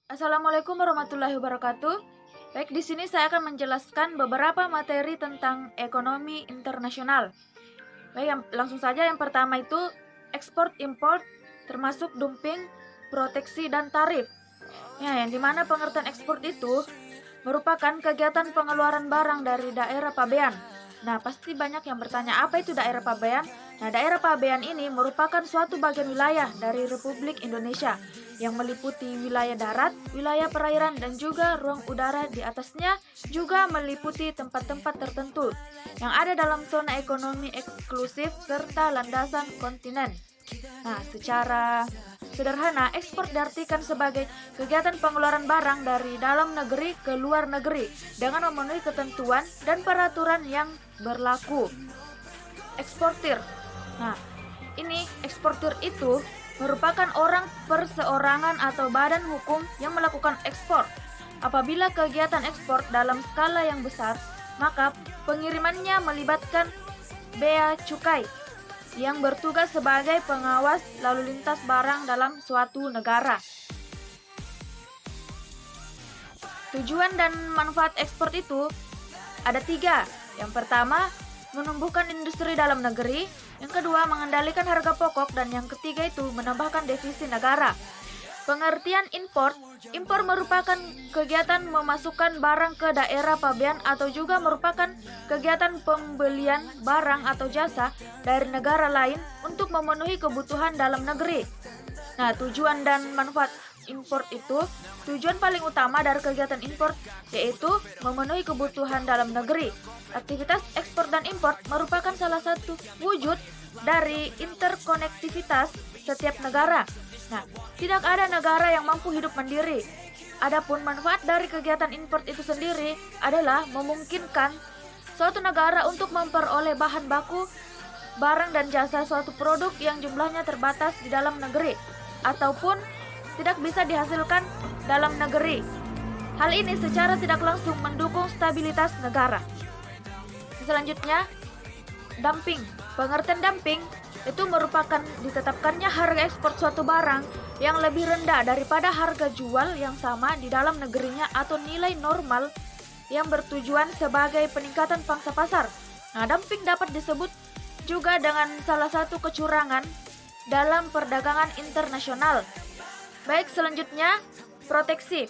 Assalamualaikum warahmatullahi wabarakatuh. Baik, di sini saya akan menjelaskan beberapa materi tentang ekonomi internasional. Baik, langsung saja yang pertama itu ekspor import termasuk dumping, proteksi dan tarif. Ya, yang dimana pengertian ekspor itu merupakan kegiatan pengeluaran barang dari daerah pabean. Nah, pasti banyak yang bertanya apa itu daerah pabean? Nah, daerah pabean ini merupakan suatu bagian wilayah dari Republik Indonesia yang meliputi wilayah darat, wilayah perairan, dan juga ruang udara di atasnya, juga meliputi tempat-tempat tertentu yang ada dalam zona ekonomi eksklusif serta landasan kontinen. Nah, secara sederhana, ekspor diartikan sebagai kegiatan pengeluaran barang dari dalam negeri ke luar negeri dengan memenuhi ketentuan dan peraturan yang berlaku. Eksportir. Nah, ini eksportir itu merupakan orang perseorangan atau badan hukum yang melakukan ekspor. Apabila kegiatan ekspor dalam skala yang besar, maka pengirimannya melibatkan bea cukai yang bertugas sebagai pengawas lalu lintas barang dalam suatu negara. Tujuan dan manfaat ekspor itu ada 3. Yang pertama, menumbuhkan industri dalam negeri. Yang kedua, mengendalikan harga pokok. Dan yang ketiga itu menambahkan devisa negara. Pengertian impor. Impor merupakan kegiatan memasukkan barang ke daerah pabean atau juga merupakan kegiatan pembelian barang atau jasa dari negara lain untuk memenuhi kebutuhan dalam negeri. Nah, tujuan dan manfaat impor itu, tujuan paling utama dari kegiatan impor yaitu memenuhi kebutuhan dalam negeri. Aktivitas ekspor dan impor merupakan salah satu wujud dari interkonektivitas setiap negara. Nah, tidak ada negara yang mampu hidup mandiri. Adapun manfaat dari kegiatan impor itu sendiri adalah memungkinkan suatu negara untuk memperoleh bahan baku, barang dan jasa suatu produk yang jumlahnya terbatas di dalam negeri ataupun tidak bisa dihasilkan dalam negeri. Hal ini secara tidak langsung mendukung stabilitas negara. Selanjutnya, dumping. Pengertian dumping itu merupakan ditetapkannya harga ekspor suatu barang yang lebih rendah daripada harga jual yang sama di dalam negerinya atau nilai normal yang bertujuan sebagai peningkatan pangsa pasar. Nah, dumping dapat disebut juga dengan salah satu kecurangan dalam perdagangan internasional. Baik, selanjutnya proteksi.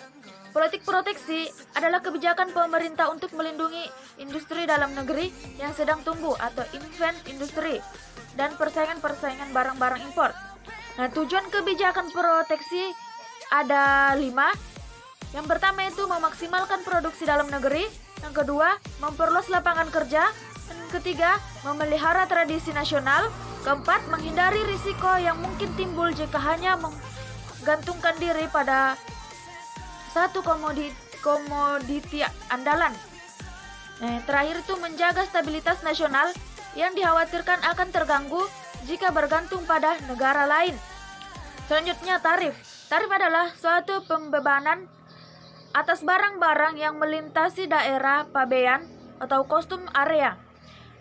Politik proteksi adalah kebijakan pemerintah untuk melindungi industri dalam negeri yang sedang tumbuh atau invent industri dan persaingan barang-barang impor. Nah, tujuan kebijakan proteksi ada 5. Yang pertama itu memaksimalkan produksi dalam negeri. Yang kedua, memperluas lapangan kerja. Yang ketiga, memelihara tradisi nasional. Keempat, menghindari risiko yang mungkin timbul jika hanya menggantungkan diri pada satu komoditi andalan. Nah, terakhir itu menjaga stabilitas nasional yang dikhawatirkan akan terganggu jika bergantung pada negara lain. Selanjutnya, tarif. Tarif adalah suatu pembebanan atas barang-barang yang melintasi daerah pabean atau custom area.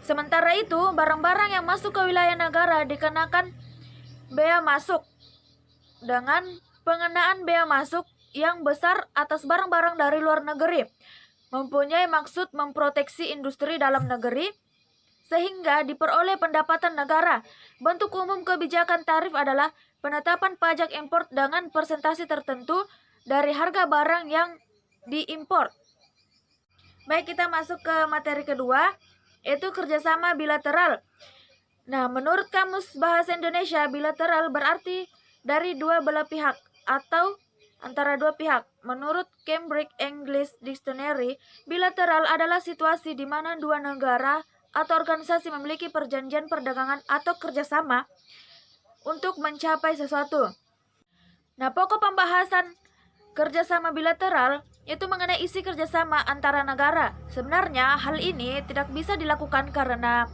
Sementara itu, barang-barang yang masuk ke wilayah negara dikenakan bea masuk. Dengan pengenaan bea masuk yang besar atas barang-barang dari luar negeri, mempunyai maksud memproteksi industri dalam negeri sehingga diperoleh pendapatan negara. Bentuk umum kebijakan tarif adalah penetapan pajak impor dengan persentase tertentu dari harga barang yang diimpor. Baik, kita masuk ke materi kedua, yaitu kerjasama bilateral. Nah, menurut Kamus Bahasa Indonesia, bilateral berarti dari dua belah pihak atau antara dua pihak. Menurut Cambridge English Dictionary, bilateral adalah situasi di mana dua negara atau organisasi memiliki perjanjian perdagangan atau kerjasama untuk mencapai sesuatu. Nah, pokok pembahasan kerjasama bilateral itu mengenai isi kerjasama antara negara. Sebenarnya hal ini tidak bisa dilakukan karena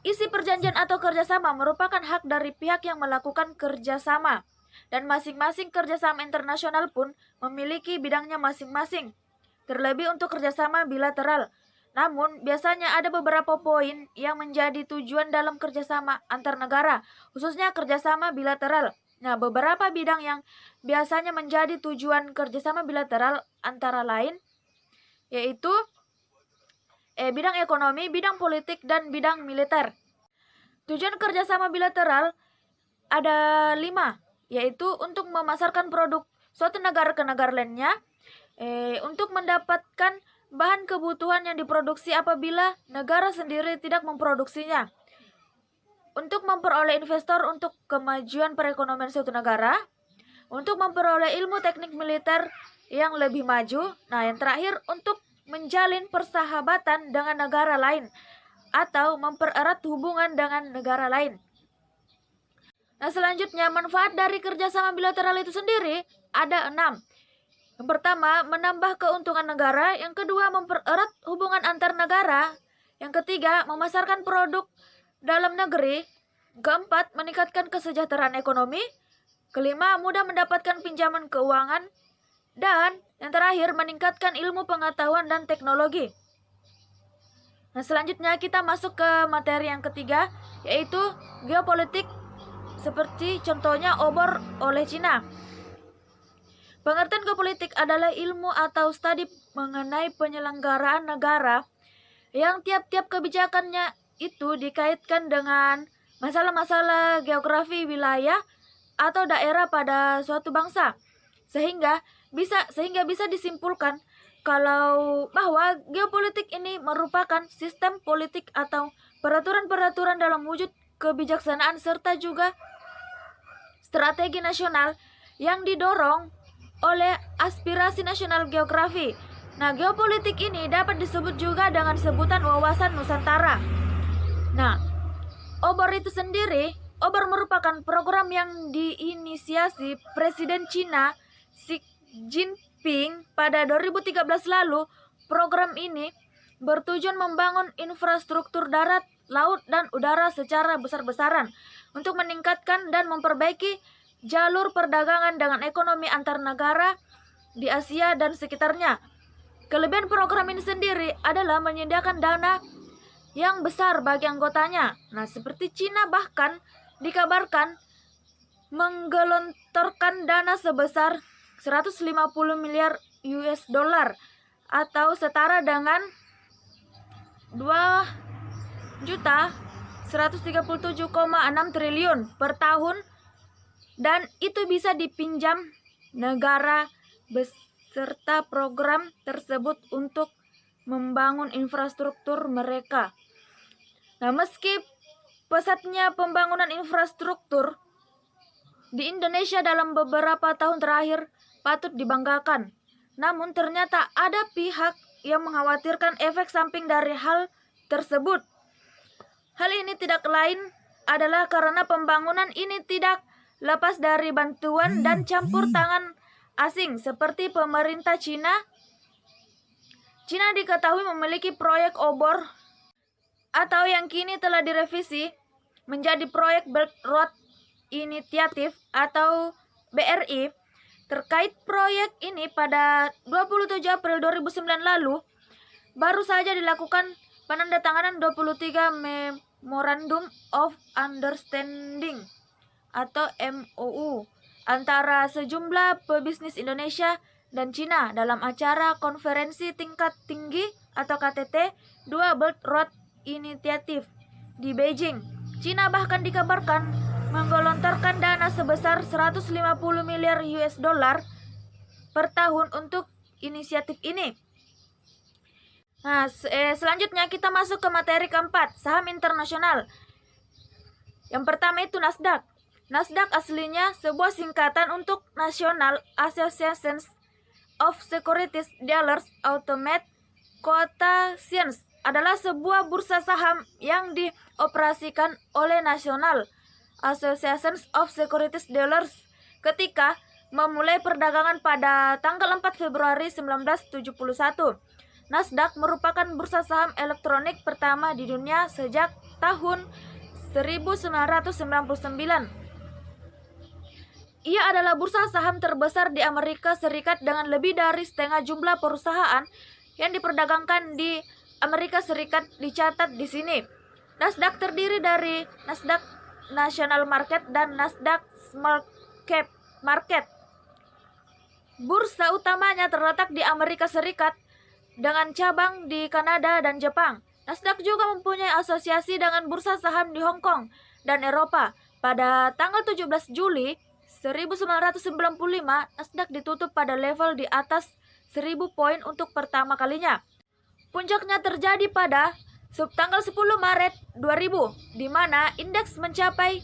Isi perjanjian atau kerjasama merupakan hak dari pihak yang melakukan kerjasama, dan masing-masing kerjasama internasional pun memiliki bidangnya masing-masing, terlebih untuk kerjasama bilateral. Namun, biasanya ada beberapa poin yang menjadi tujuan dalam kerjasama antar negara, khususnya kerjasama bilateral. Nah, beberapa bidang yang biasanya menjadi tujuan kerjasama bilateral antara lain yaitu bidang ekonomi, bidang politik, dan bidang militer. Tujuan kerjasama bilateral ada 5, yaitu untuk memasarkan produk suatu negara ke negara lainnya, untuk mendapatkan bahan kebutuhan yang diproduksi apabila negara sendiri tidak memproduksinya, untuk memperoleh investor untuk kemajuan perekonomian suatu negara, untuk memperoleh ilmu teknik militer yang lebih maju, nah yang terakhir untuk menjalin persahabatan dengan negara lain atau mempererat hubungan dengan negara lain. Nah, selanjutnya manfaat dari kerjasama bilateral itu sendiri ada 6. Yang pertama, menambah keuntungan negara. Yang kedua, mempererat hubungan antar negara. Yang ketiga, memasarkan produk dalam negeri. Keempat, meningkatkan kesejahteraan ekonomi. Kelima, mudah mendapatkan pinjaman keuangan. Dan yang terakhir, meningkatkan ilmu pengetahuan dan teknologi. Nah, selanjutnya kita masuk ke materi yang ketiga, yaitu geopolitik, seperti contohnya obor oleh Cina. Pengertian geopolitik adalah ilmu atau studi mengenai penyelenggaraan negara yang tiap-tiap kebijakannya itu dikaitkan dengan masalah-masalah geografi wilayah atau daerah pada suatu bangsa, sehingga bisa disimpulkan kalau bahwa geopolitik ini merupakan sistem politik atau peraturan-peraturan dalam wujud kebijaksanaan serta juga strategi nasional yang didorong oleh aspirasi nasional geografi. Nah, geopolitik ini dapat disebut juga dengan sebutan wawasan Nusantara. Nah, obor itu sendiri, obor merupakan program yang diinisiasi Presiden Cina Xi Jinping pada 2013 lalu. Program ini bertujuan membangun infrastruktur darat, laut, dan udara secara besar-besaran untuk meningkatkan dan memperbaiki jalur perdagangan dengan ekonomi antar negara di Asia dan sekitarnya. Kelebihan program ini sendiri adalah menyediakan dana yang besar bagi anggotanya. Nah, seperti Cina bahkan dikabarkan menggelontorkan dana sebesar 150 miliar US dollar atau setara dengan 2.137,6 triliun per tahun, dan itu bisa dipinjam negara beserta program tersebut untuk membangun infrastruktur mereka. Nah, meski pesatnya pembangunan infrastruktur di Indonesia dalam beberapa tahun terakhir patut dibanggakan, namun ternyata ada pihak yang mengkhawatirkan efek samping dari hal tersebut. Hal ini tidak lain adalah karena pembangunan ini tidak lepas dari bantuan dan campur tangan asing seperti pemerintah Cina. Cina diketahui memiliki proyek obor atau yang kini telah direvisi menjadi proyek Belt Road Initiative atau BRI. Terkait proyek ini pada 27 April 2009 lalu, baru saja dilakukan penandatanganan 23 Memorandum of Understanding atau MOU antara sejumlah pebisnis Indonesia dan Cina dalam acara konferensi tingkat tinggi atau KTT 2 Belt Road Initiative di Beijing. Cina bahkan dikabarkan menggelontorkan dana sebesar 150 miliar US dollar per tahun untuk inisiatif ini. Nah, selanjutnya kita masuk ke materi keempat, saham internasional. Yang pertama itu Nasdaq. Nasdaq aslinya sebuah singkatan untuk National Association of Securities Dealers Automated Quotations, adalah sebuah bursa saham yang dioperasikan oleh National Association of Securities Dealers ketika memulai perdagangan pada tanggal 4 Februari 1971. Nasdaq merupakan bursa saham elektronik pertama di dunia sejak tahun 1999. Ia adalah bursa saham terbesar di Amerika Serikat dengan lebih dari setengah jumlah perusahaan yang diperdagangkan di Amerika Serikat dicatat di sini. Nasdaq terdiri dari Nasdaq National Market dan Nasdaq Small Cap Market. Bursa utamanya terletak di Amerika Serikat dengan cabang di Kanada dan Jepang. Nasdaq juga mempunyai asosiasi dengan bursa saham di Hong Kong dan Eropa. Pada tanggal 17 Juli 1995, Nasdaq ditutup pada level di atas 1000 poin untuk pertama kalinya. Puncaknya terjadi pada tanggal 10 Maret 2000, di mana indeks mencapai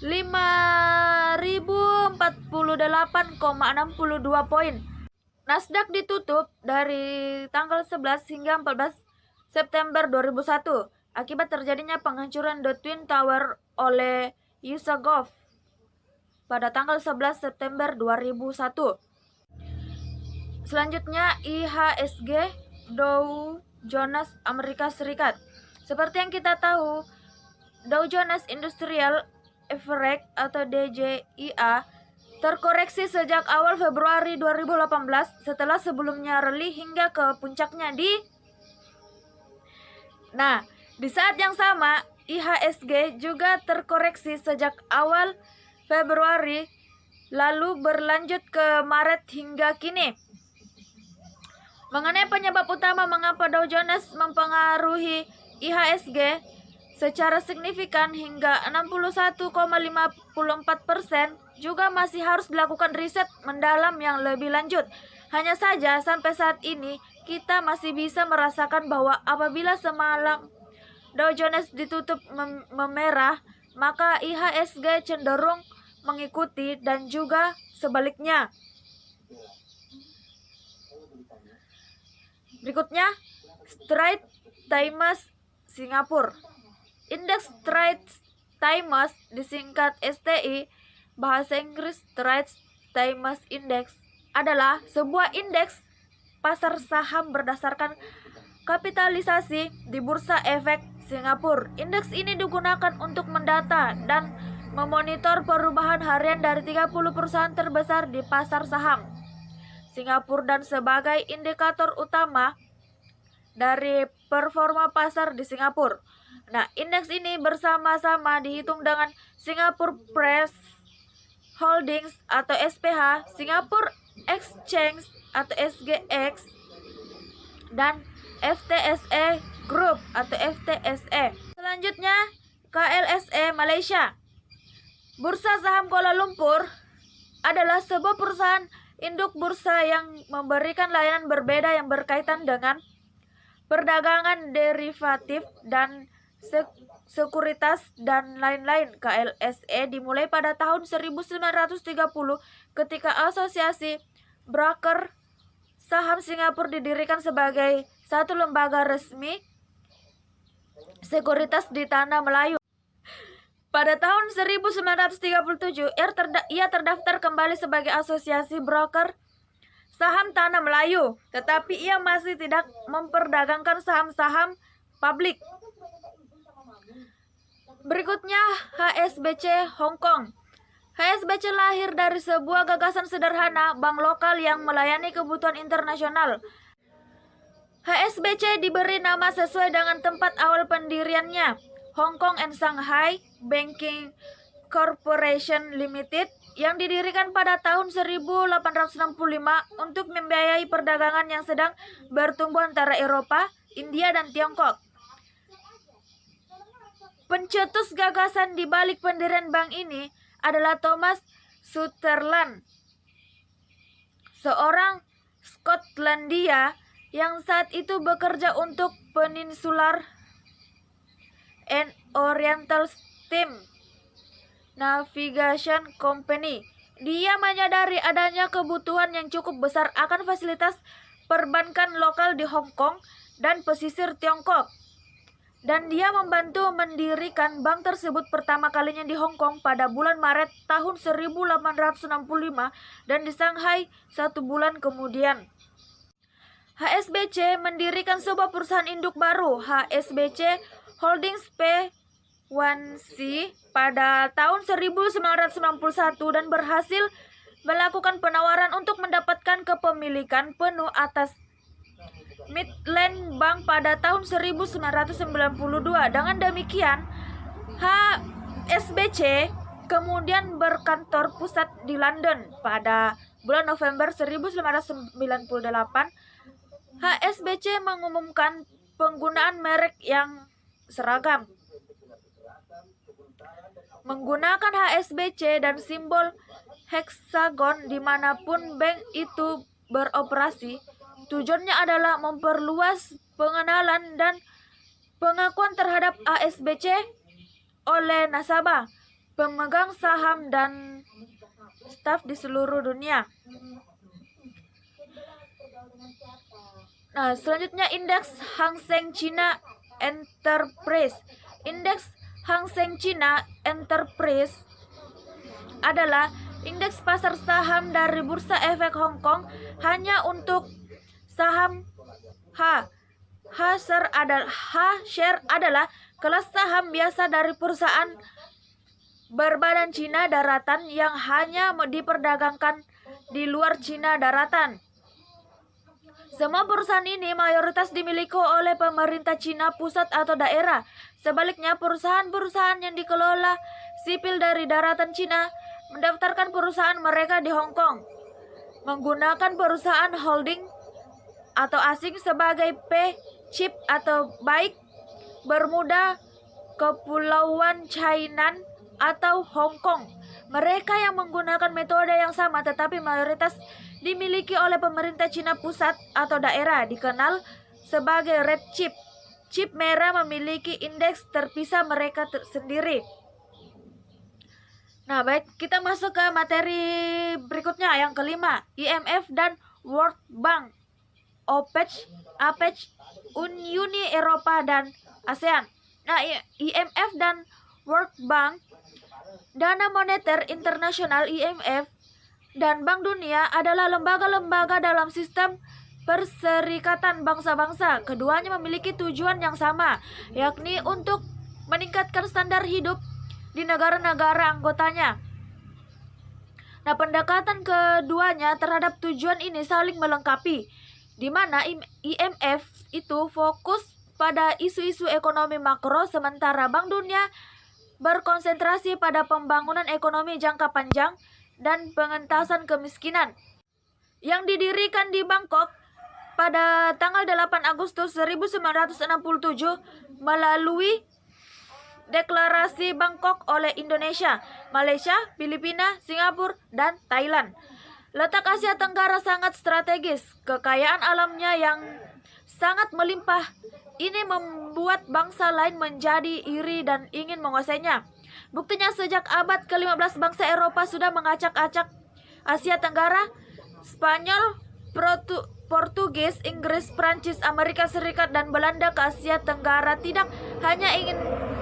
5.048,62 poin. Nasdaq ditutup dari tanggal 11 hingga 14 September 2001 akibat terjadinya penghancuran The Twin Tower oleh Usagov pada tanggal 11 September 2001. Selanjutnya IHSG Dow Jones Amerika Serikat. Seperti yang kita tahu, Dow Jones Industrial Average atau DJIA terkoreksi sejak awal Februari 2018 setelah sebelumnya rally hingga ke puncaknya di saat yang sama IHSG juga terkoreksi sejak awal Februari lalu berlanjut ke Maret hingga kini. Mengenai penyebab utama mengapa Dow Jones mempengaruhi IHSG secara signifikan hingga 61,54%, juga masih harus dilakukan riset mendalam yang lebih lanjut. Hanya saja sampai saat ini kita masih bisa merasakan bahwa apabila semalam Dow Jones ditutup memerah, maka IHSG cenderung mengikuti dan juga sebaliknya. Berikutnya, Straits Times Singapura. Indeks Straits Times disingkat STI, bahasa Inggris Straits Times Index, adalah sebuah indeks pasar saham berdasarkan kapitalisasi di Bursa Efek Singapura. Indeks ini digunakan untuk mendata dan memonitor perubahan harian dari 30 perusahaan terbesar di pasar saham Singapura dan sebagai indikator utama dari performa pasar di Singapura. Indeks ini bersama-sama dihitung dengan Singapore Press Holdings atau SPH, Singapore Exchange atau SGX, dan FTSE Group atau FTSE. Selanjutnya, KLSE Malaysia. Bursa Saham Kuala Lumpur adalah sebuah perusahaan induk bursa yang memberikan layanan berbeda yang berkaitan dengan perdagangan derivatif dan sekuritas dan lain-lain. KLSE dimulai pada tahun 1930 ketika Asosiasi Broker Saham Singapura didirikan sebagai satu lembaga resmi sekuritas di Tanah Melayu. Pada tahun 1937, ia terdaftar kembali sebagai Asosiasi Broker Saham Tanah Melayu, tetapi ia masih tidak memperdagangkan saham-saham publik. Berikutnya, HSBC Hong Kong. HSBC lahir dari sebuah gagasan sederhana bank lokal yang melayani kebutuhan internasional. HSBC diberi nama sesuai dengan tempat awal pendiriannya, Hong Kong and Shanghai Banking Corporation Limited, yang didirikan pada tahun 1865 untuk membiayai perdagangan yang sedang bertumbuh antara Eropa, India, dan Tiongkok. Pencetus gagasan di balik pendirian bank ini adalah Thomas Sutherland, seorang Skotlandia yang saat itu bekerja untuk Peninsular and Oriental Steam Navigation Company. Dia menyadari adanya kebutuhan yang cukup besar akan fasilitas perbankan lokal di Hong Kong dan pesisir Tiongkok, dan dia membantu mendirikan bank tersebut pertama kalinya di Hong Kong pada bulan Maret tahun 1865 dan di Shanghai 1 bulan kemudian. HSBC mendirikan sebuah perusahaan induk baru, HSBC Holdings P1C pada tahun 1991 dan berhasil melakukan penawaran untuk mendapatkan kepemilikan penuh atas Midland Bank pada tahun 1992. Dengan demikian, HSBC kemudian berkantor pusat di London. Pada bulan November 1998, HSBC mengumumkan penggunaan merek yang seragam. Menggunakan HSBC dan simbol heksagon dimanapun bank itu beroperasi, tujuannya adalah memperluas pengenalan dan pengakuan terhadap HSBC oleh nasabah, pemegang saham, dan staf di seluruh dunia. Nah, selanjutnya indeks Hang Seng China Enterprise. Indeks Hang Seng China Enterprise adalah indeks pasar saham dari Bursa Efek Hong Kong hanya untuk saham H. H-share adalah kelas saham biasa dari perusahaan berbadan Cina daratan yang hanya diperdagangkan di luar Cina daratan. Semua perusahaan ini mayoritas dimiliki oleh pemerintah Cina pusat atau daerah. Sebaliknya, perusahaan-perusahaan yang dikelola sipil dari daratan Cina mendaftarkan perusahaan mereka di Hong Kong, menggunakan perusahaan holding atau asing sebagai P-chip atau baik Bermuda, Kepulauan Hainan, atau Hong Kong. Mereka yang menggunakan metode yang sama tetapi mayoritas dimiliki oleh pemerintah Cina pusat atau daerah dikenal sebagai red chip. Chip merah memiliki indeks terpisah mereka sendiri. Nah, baik, kita masuk ke materi berikutnya yang kelima, IMF dan World Bank, APEC, Uni Eropa dan ASEAN. Nah, IMF dan World Bank, Dana Moneter Internasional IMF, dan Bank Dunia adalah lembaga-lembaga dalam sistem Perserikatan Bangsa-Bangsa. Keduanya memiliki tujuan yang sama, yakni untuk meningkatkan standar hidup di negara-negara anggotanya. Nah, pendekatan keduanya terhadap tujuan ini saling melengkapi, di mana IMF itu fokus pada isu-isu ekonomi makro, sementara Bank Dunia berkonsentrasi pada pembangunan ekonomi jangka panjang dan pengentasan kemiskinan. Yang didirikan di Bangkok pada tanggal 8 Agustus 1967 melalui Deklarasi Bangkok oleh Indonesia, Malaysia, Filipina, Singapura, dan Thailand. Letak Asia Tenggara sangat strategis. Kekayaan alamnya yang sangat melimpah ini membuat bangsa lain menjadi iri dan ingin menguasainya. Buktinya sejak abad ke-15 bangsa Eropa sudah mengacak-acak Asia Tenggara. Spanyol, Portugis, Inggris, Prancis, Amerika Serikat, dan Belanda ke Asia Tenggara tidak hanya ingin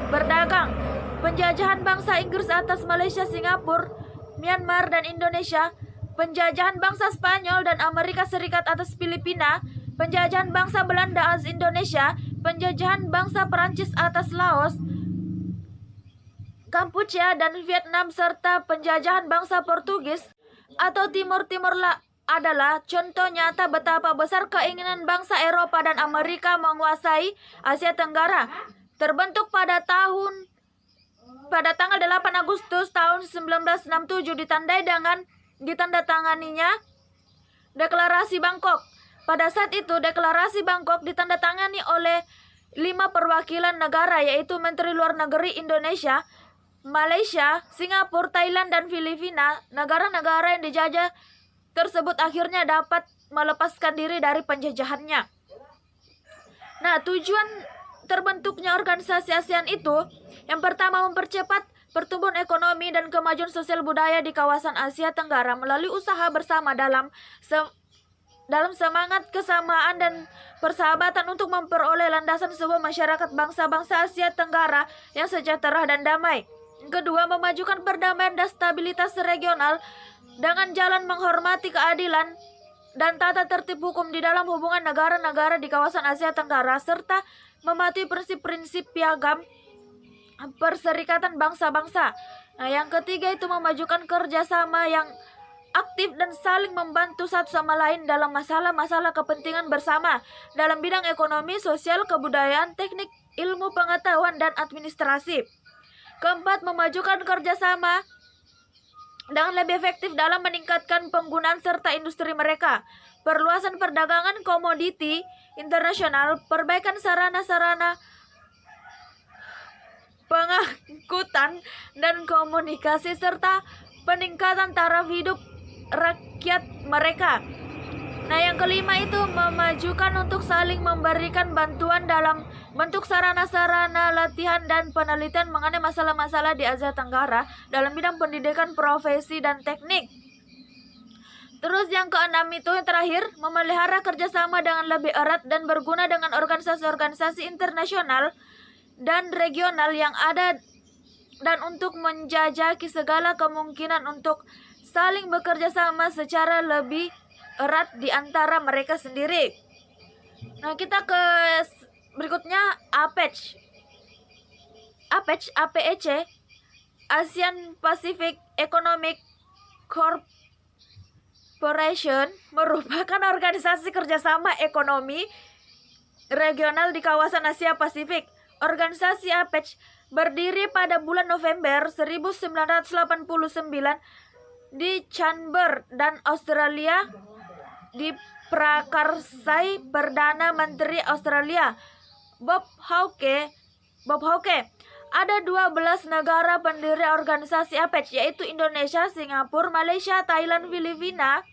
berdagang. Penjajahan bangsa Inggris atas Malaysia, Singapura, Myanmar, dan Indonesia, penjajahan bangsa Spanyol dan Amerika Serikat atas Filipina, penjajahan bangsa Belanda atas Indonesia, penjajahan bangsa Prancis atas Laos, Kampuchea, dan Vietnam, serta penjajahan bangsa Portugis atau Timur adalah contoh nyata betapa besar keinginan bangsa Eropa dan Amerika menguasai Asia Tenggara. Terbentuk pada tanggal 8 Agustus tahun 1967 ditandatanganinya Deklarasi Bangkok. Pada saat itu, Deklarasi Bangkok ditandatangani oleh 5 perwakilan negara, yaitu Menteri Luar Negeri Indonesia, Malaysia, Singapura, Thailand, dan Filipina. Negara-negara yang dijajah tersebut akhirnya dapat melepaskan diri dari penjajahannya. Nah, tujuan terbentuknya organisasi ASEAN itu, yang pertama, mempercepat pertumbuhan ekonomi dan kemajuan sosial budaya di kawasan Asia Tenggara melalui usaha bersama dalam semangat kesamaan dan persahabatan untuk memperoleh landasan sebuah masyarakat bangsa-bangsa Asia Tenggara yang sejahtera dan damai. Kedua, memajukan perdamaian dan stabilitas regional dengan jalan menghormati keadilan dan tata tertib hukum di dalam hubungan negara-negara di kawasan Asia Tenggara, serta mematuhi prinsip-prinsip piagam Perserikatan Bangsa-Bangsa. Nah, yang ketiga itu memajukan kerjasama yang aktif dan saling membantu satu sama lain dalam masalah-masalah kepentingan bersama dalam bidang ekonomi, sosial, kebudayaan, teknik, ilmu pengetahuan, dan administrasi. Keempat, memajukan kerjasama dengan lebih efektif dalam meningkatkan penggunaan serta industri mereka. Perluasan perdagangan komoditi internasional, perbaikan sarana-sarana pengangkutan dan komunikasi, serta peningkatan taraf hidup rakyat mereka. Nah, yang kelima itu memajukan untuk saling memberikan bantuan dalam bentuk sarana-sarana latihan dan penelitian mengenai masalah-masalah di Asia Tenggara dalam bidang pendidikan, profesi, dan teknik. Terus yang keenam itu yang terakhir, memelihara kerjasama dengan lebih erat dan berguna dengan organisasi-organisasi internasional dan regional yang ada, dan untuk menjajaki segala kemungkinan untuk saling bekerja sama secara lebih erat di antara mereka sendiri. Nah, kita ke berikutnya APEC. APEC, Asian Pacific Economic Corporation, merupakan organisasi kerjasama ekonomi regional di kawasan Asia Pasifik. Organisasi APEC berdiri pada bulan November 1989 di Canberra dan Australia, diprakarsai Perdana Menteri Australia Bob Hawke. Ada 12 negara pendiri organisasi APEC, yaitu Indonesia, Singapura, Malaysia, Thailand, Filipina,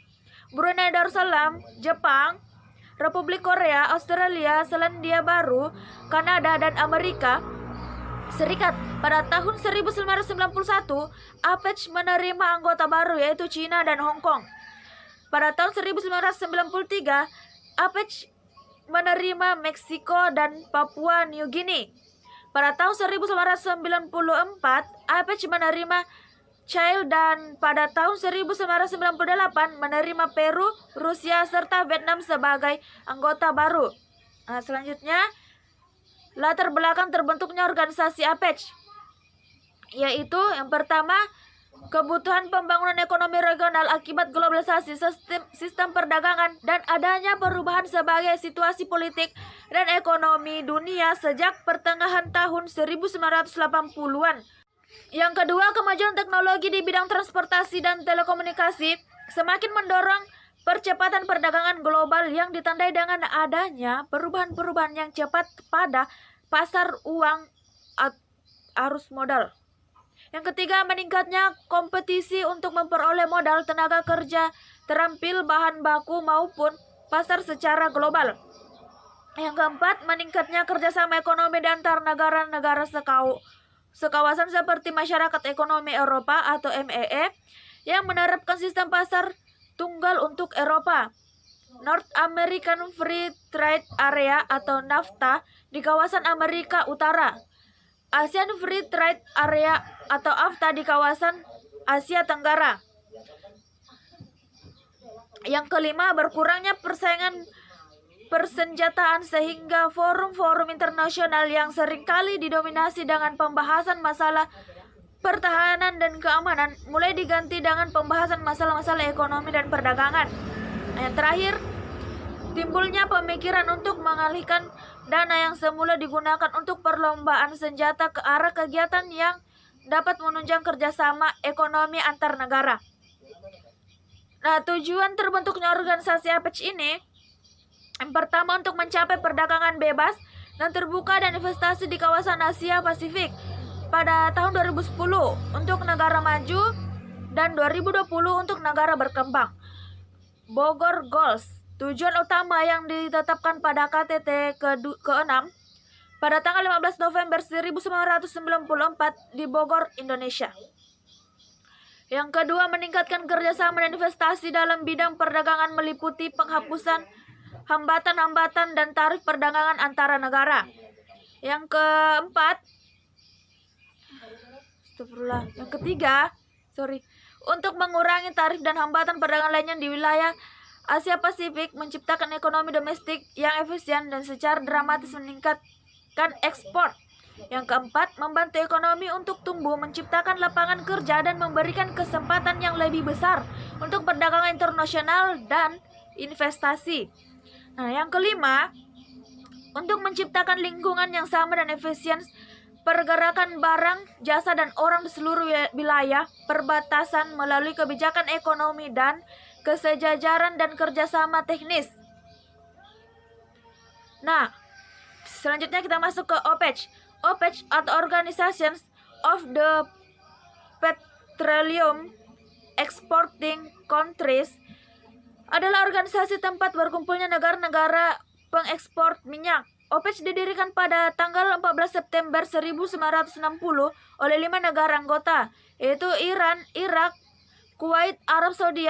Brunei Darussalam, Jepang, Republik Korea, Australia, Selandia Baru, Kanada, dan Amerika Serikat. Pada tahun 1991, APEC menerima anggota baru, yaitu China dan Hong Kong. Pada tahun 1993, APEC menerima Meksiko dan Papua New Guinea. Pada tahun 1994, APEC menerima Chile, dan pada tahun 1998 menerima Peru, Rusia, serta Vietnam sebagai anggota baru. Nah, selanjutnya, latar belakang terbentuknya organisasi APEC, yaitu yang pertama, kebutuhan pembangunan ekonomi regional akibat globalisasi sistem perdagangan dan adanya perubahan sebagai situasi politik dan ekonomi dunia sejak pertengahan tahun 1980-an. Yang kedua, kemajuan teknologi di bidang transportasi dan telekomunikasi semakin mendorong percepatan perdagangan global yang ditandai dengan adanya perubahan-perubahan yang cepat pada pasar uang arus modal. Yang ketiga, meningkatnya kompetisi untuk memperoleh modal, tenaga kerja terampil, bahan baku maupun pasar secara global. Yang keempat, meningkatnya kerjasama ekonomi di antara negara-negara sekawasan seperti Masyarakat Ekonomi Eropa atau MEE yang menerapkan sistem pasar tunggal untuk Eropa, North American Free Trade Area atau NAFTA di kawasan Amerika Utara, ASEAN Free Trade Area atau AFTA di kawasan Asia Tenggara. Yang kelima, berkurangnya persaingan persenjataan sehingga forum-forum internasional yang seringkali didominasi dengan pembahasan masalah pertahanan dan keamanan mulai diganti dengan pembahasan masalah-masalah ekonomi dan perdagangan. Yang terakhir, timbulnya pemikiran untuk mengalihkan dana yang semula digunakan untuk perlombaan senjata ke arah kegiatan yang dapat menunjang kerjasama ekonomi antar negara. Nah, tujuan terbentuknya organisasi APEC ini, yang pertama, untuk mencapai perdagangan bebas dan terbuka dan investasi di kawasan Asia Pasifik pada tahun 2010 untuk negara maju dan 2020 untuk negara berkembang. Bogor Goals, tujuan utama yang ditetapkan pada KTT ke-6 pada tanggal 15 November 1994 di Bogor, Indonesia. Yang kedua, meningkatkan kerjasama dan investasi dalam bidang perdagangan meliputi penghapusan hambatan-hambatan dan tarif perdagangan antara negara. Yang keempat, untuk mengurangi tarif dan hambatan perdagangan lainnya di wilayah Asia Pasifik menciptakan ekonomi domestik yang efisien dan secara dramatis meningkatkan ekspor. Yang keempat, membantu ekonomi untuk tumbuh, menciptakan lapangan kerja dan memberikan kesempatan yang lebih besar untuk perdagangan internasional dan investasi. Nah, yang kelima, untuk menciptakan lingkungan yang sama dan efisien pergerakan barang, jasa, dan orang di seluruh wilayah perbatasan melalui kebijakan ekonomi dan kesejajaran dan kerjasama teknis. Nah, selanjutnya kita masuk ke OPEC. OPEC atau Organization of the Petroleum Exporting Countries adalah organisasi tempat berkumpulnya negara-negara pengekspor minyak. OPEC didirikan pada tanggal 14 September 1960 oleh 5 negara anggota, yaitu Iran, Irak, Kuwait, Arab Saudi,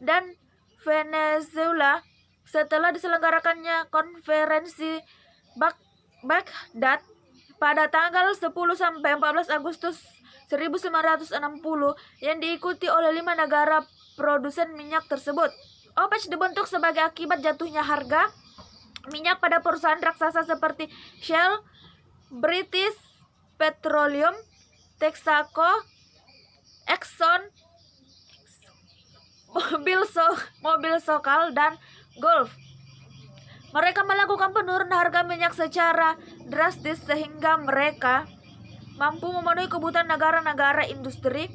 dan Venezuela. Setelah diselenggarakannya konferensi Baghdad pada tanggal 10 sampai 14 Agustus 1960 yang diikuti oleh 5 negara produsen minyak tersebut. OPEC dibentuk sebagai akibat jatuhnya harga minyak pada perusahaan raksasa seperti Shell, British Petroleum, Texaco, Exxon, Mobil Sokal, dan Gulf. Mereka melakukan penurunan harga minyak secara drastis sehingga mereka mampu memenuhi kebutuhan negara-negara industri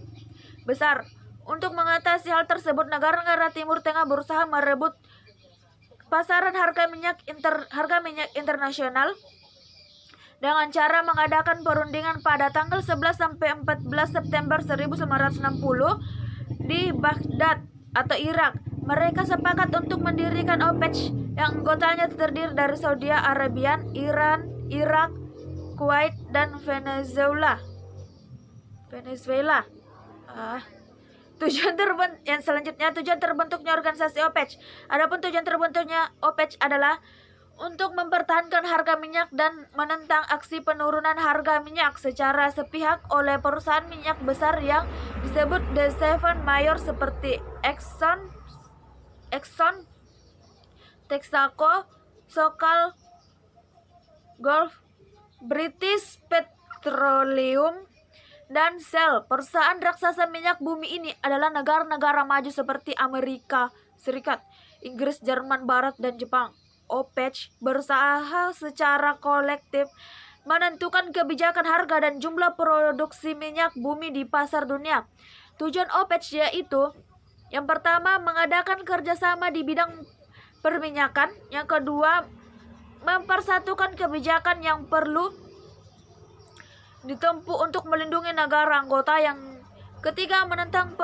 besar. Untuk mengatasi hal tersebut, negara-negara Timur Tengah berusaha merebut pasaran harga minyak internasional dengan cara mengadakan perundingan pada tanggal 11 sampai 14 September 1960 di Baghdad atau Irak. Mereka sepakat untuk mendirikan OPEC yang anggotanya terdiri dari Saudi Arabia, Iran, Irak, Kuwait, dan Venezuela. Tujuan terbentuknya organisasi OPEC. Adapun tujuan terbentuknya OPEC adalah untuk mempertahankan harga minyak dan menentang aksi penurunan harga minyak secara sepihak oleh perusahaan minyak besar yang disebut The Seven Major seperti Exxon, Texaco, Sokal, Gulf, British Petroleum, dan Shell. Perusahaan raksasa minyak bumi ini adalah negara-negara maju seperti Amerika Serikat, Inggris, Jerman Barat, dan Jepang. OPEC berusaha secara kolektif menentukan kebijakan harga dan jumlah produksi minyak bumi di pasar dunia. Tujuan OPEC yaitu yang pertama, mengadakan kerjasama di bidang perminyakan. Yang kedua, mempersatukan kebijakan yang perlu ditempuh untuk melindungi negara anggota. Yang ketiga, menentang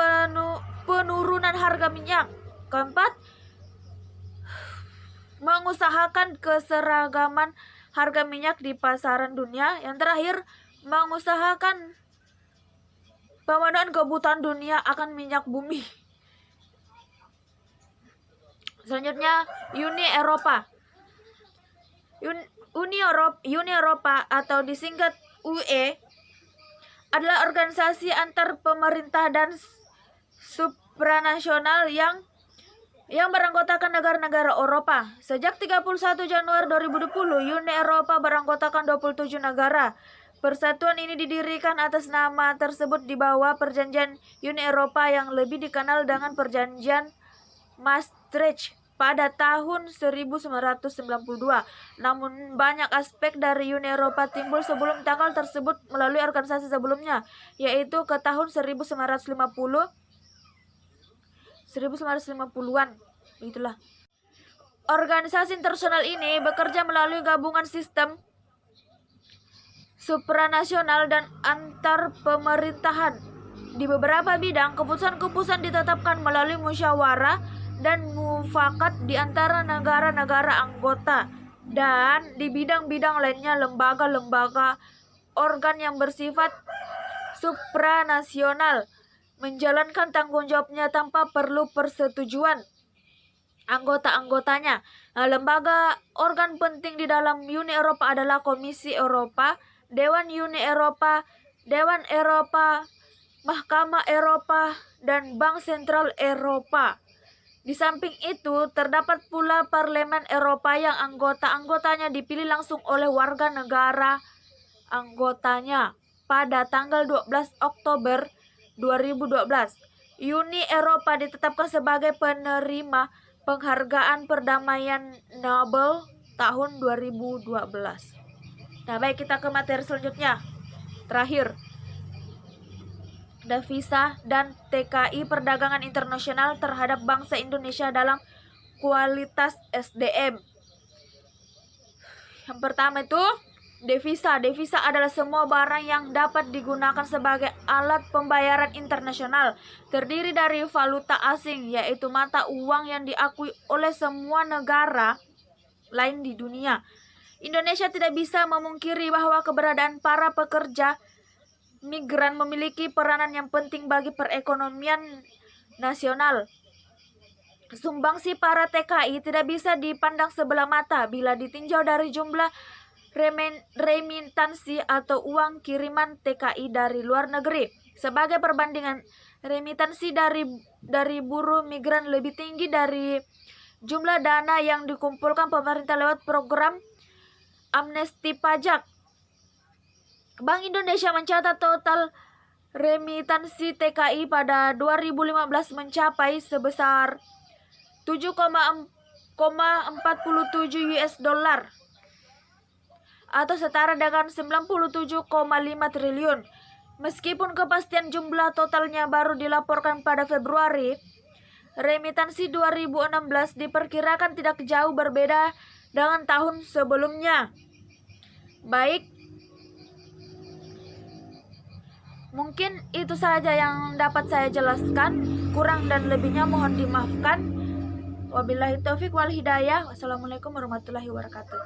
penurunan harga minyak. Keempat, mengusahakan keseragaman harga minyak di pasaran dunia. Yang terakhir, mengusahakan pemenuhan kebutuhan dunia akan minyak bumi. Selanjutnya, Uni Eropa. Uni Eropa atau disingkat UE adalah organisasi antar pemerintah dan supranasional yang beranggotakan negara-negara Eropa. Sejak 31 Januari 2020, Uni Eropa beranggotakan 27 negara. Persatuan ini didirikan atas nama tersebut di bawah Perjanjian Uni Eropa yang lebih dikenal dengan Perjanjian Maastricht pada tahun 1992. Namun banyak aspek dari Uni Eropa timbul sebelum tanggal tersebut melalui organisasi sebelumnya, yaitu ke tahun 1950-an. Itulah. Organisasi internasional ini bekerja melalui gabungan sistem supranasional dan antar pemerintahan. Di beberapa bidang, keputusan-keputusan ditetapkan melalui musyawarah dan mufakat di antara negara-negara anggota. Dan di bidang-bidang lainnya, lembaga-lembaga organ yang bersifat supranasional menjalankan tanggung jawabnya tanpa perlu persetujuan anggota-anggotanya. Nah, lembaga organ penting di dalam Uni Eropa adalah Komisi Eropa, Dewan Uni Eropa, Dewan Eropa, Mahkamah Eropa, dan Bank Sentral Eropa. Di samping itu, terdapat pula Parlemen Eropa yang anggota-anggotanya dipilih langsung oleh warga negara anggotanya pada tanggal 12 Oktober 2012. Uni Eropa ditetapkan sebagai penerima penghargaan perdamaian Nobel tahun 2012. Nah, baik, kita ke materi selanjutnya. Terakhir, devisa dan TKI perdagangan internasional terhadap bangsa Indonesia dalam kualitas SDM. Yang pertama itu devisa. Devisa adalah semua barang yang dapat digunakan sebagai alat pembayaran internasional. Terdiri dari valuta asing, yaitu mata uang yang diakui oleh semua negara lain di dunia. Indonesia tidak bisa memungkiri bahwa keberadaan para pekerja migran memiliki peranan yang penting bagi perekonomian nasional. Sumbangsi para TKI tidak bisa dipandang sebelah mata bila ditinjau dari jumlah remitansi atau uang kiriman TKI dari luar negeri. Sebagai perbandingan, remitansi dari buruh migran lebih tinggi dari jumlah dana yang dikumpulkan pemerintah lewat program amnesti pajak. Bank Indonesia mencatat total remitansi TKI pada 2015 mencapai sebesar 7,47 US dollar atau setara dengan 97,5 triliun. Meskipun kepastian jumlah totalnya baru dilaporkan pada Februari, remitansi 2016 diperkirakan tidak jauh berbeda dengan tahun sebelumnya. Baik, mungkin itu saja yang dapat saya jelaskan. Kurang dan lebihnya mohon dimaafkan. Wabillahi taufik wal hidayah. Wassalamualaikum warahmatullahi wabarakatuh.